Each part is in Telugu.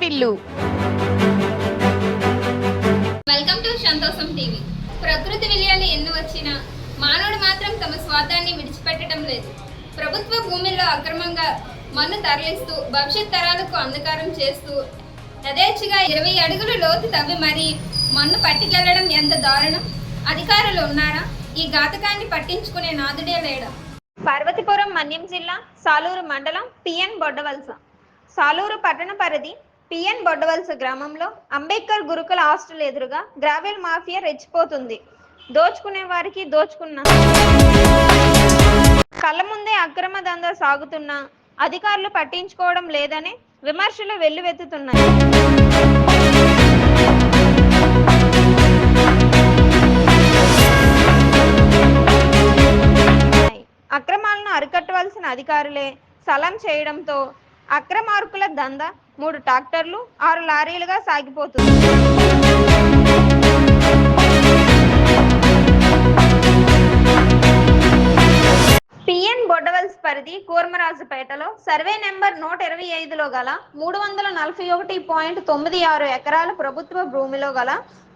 వాకిళ్ళు. వెల్కమ్ టు సంతోషం టీవీ. ప్రకృతి విలయాలు ఎన్ని వచ్చినా మానవుడు మాత్రం తమ స్వార్థాన్ని విడిచిపెట్టడం లేదు. ప్రభుత్వ భూముల్లో అక్రమంగా మన్ను తరలిస్తూ భవిష్యత్ తరాలకు అంధకారం చేస్తూ యథేచ్ఛగా 20 అడుగులు లోతు తవ్వి మరీ మన్ను పట్టుకెళ్లడం ఎంత దారుణం. అధికారులు ఉన్నారా? ఈ ఘాతకాన్ని పట్టించుకునే నాదుడే లేడా? పార్వతీపురం మన్యం జిల్లా సాలూరు మండలం పిఎన్ బొడ్డవలస. సాలూరు పట్టణ పరిధి పిఎన్ బొడ్డవలస గ్రామంలో అంబేద్కర్ గురుకుల హాస్టల్ ఎదురుగా గ్రావెల్ మాఫియా రెచ్చిపోతుంది. దోచుకునే వారికి దోచుకున్న కళ్ళ ముందే అక్రమ దందా సాగుతున్నా అధికారులు పట్టించుకోవడం లేదని విమర్శలు వెల్లువెత్తుతున్నాయి. అక్రమాలను అరికట్టవలసిన అధికారులే సలం చేయడంతో అక్రమార్కుల దందా 3 ట్రాక్టర్లు 6 లారీలుగా సాగిపోతుంది. పిఎన్ బొడ్డవలస పరిధి కూర్మరాజుపేటలో సర్వే నెంబర్ 125లో గల 341.96 ఎకరాల ప్రభుత్వ భూమిలో గల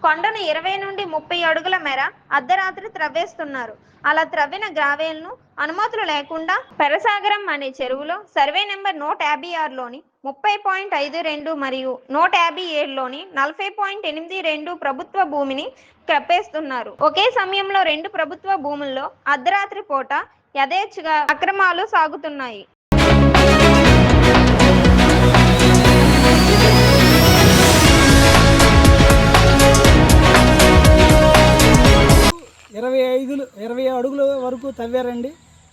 కొండను 20 నుండి 30 అడుగుల మేర అర్ధరాత్రి త్రవ్వేస్తున్నారు. అలా త్రవ్విన గ్రావెల్ను అనుమతులు లేకుండా పెరసాగరం అనే చెరువులో సర్వే నెంబర్ 156లోని 30.52 మరియు 157లోని 40.82 ప్రభుత్వ భూమిని కప్పేస్తున్నారు. ఒకే సమయంలో 2 ప్రభుత్వ భూముల్లో అర్ధరాత్రి పూట యథేచ్ఛగా అక్రమాలు సాగుతున్నాయి. ఇరవై అడుగుల వరకు తవ్వారండి.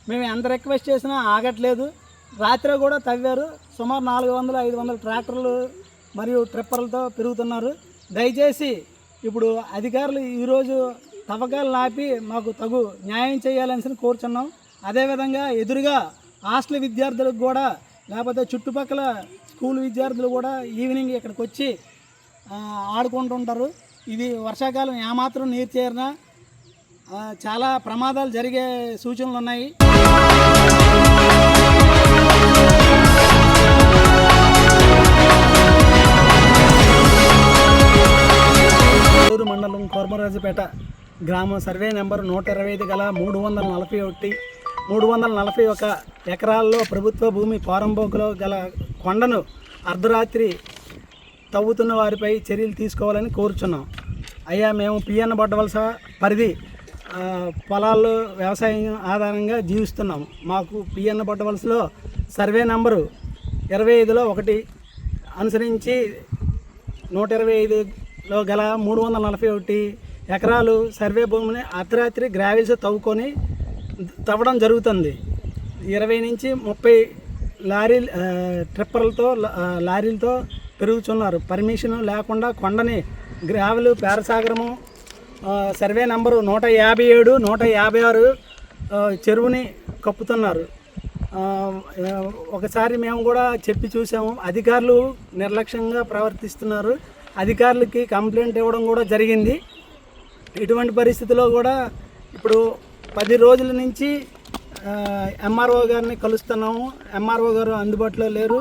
మేము ఎంత రిక్వెస్ట్ చేసినా ఆగట్లేదు. రాత్రి కూడా తవ్వారు. సుమారు 400-500 ట్రాక్టర్లు మరియు ట్రిప్పర్లతో పెరుగుతున్నారు. దయచేసి ఇప్పుడు అధికారులు ఈరోజు తవ్వకాలు ఆపి మాకు తగు న్యాయం చేయాలని కోరుచున్నాం. అదేవిధంగా ఎదురుగా హాస్టల్ విద్యార్థులకు కూడా లేకపోతే చుట్టుపక్కల స్కూల్ విద్యార్థులు కూడా ఈవినింగ్ ఇక్కడికి వచ్చి ఆడుకుంటుంటారు. ఇది వర్షాకాలం ఏమాత్రం నీరు చేరినా చాలా ప్రమాదాలు జరిగే సూచనలు ఉన్నాయి. సాలూరు మండలం కూర్మరాజుపేట గ్రామం సర్వే నెంబర్ 125 గల 341 ఎకరాల్లో ప్రభుత్వ భూమి పారంబోకులో గల కొండను అర్ధరాత్రి తవ్వుతున్న వారిపై చర్యలు తీసుకోవాలని కోరుచున్నాం. అయ్యా, మేము పిఎన్ బొడ్డవలస పరిధి పొలాల్లో వ్యవసాయం ఆధారంగా జీవిస్తున్నాము. మాకు పిఎన్ బొడ్డవలసలో సర్వే నంబరు 25లో 1 అనుసరించి 125లో గల 341 ఎకరాలు సర్వే భూమిని అర్ధరాత్రి గ్రావెల్స్ తవ్వడం జరుగుతుంది. 20 నుంచి 30 లారీలతో పెరుగుతున్నారు. పర్మిషన్ లేకుండా కొండని గ్రావెల్ పేరసాగరము సర్వే నంబరు 157, 156 చెరువుని కప్పుతున్నారు. ఒకసారి మేము కూడా చెప్పి చూసాము. అధికారులు నిర్లక్ష్యంగా ప్రవర్తిస్తున్నారు. అధికారులకి కంప్లైంట్ ఇవ్వడం కూడా జరిగింది. ఇటువంటి పరిస్థితిలో కూడా ఇప్పుడు 10 రోజుల నుంచి ఎంఆర్ఓ గారిని కలుస్తున్నాము. ఎంఆర్ఓ గారు అందుబాటులో లేరు.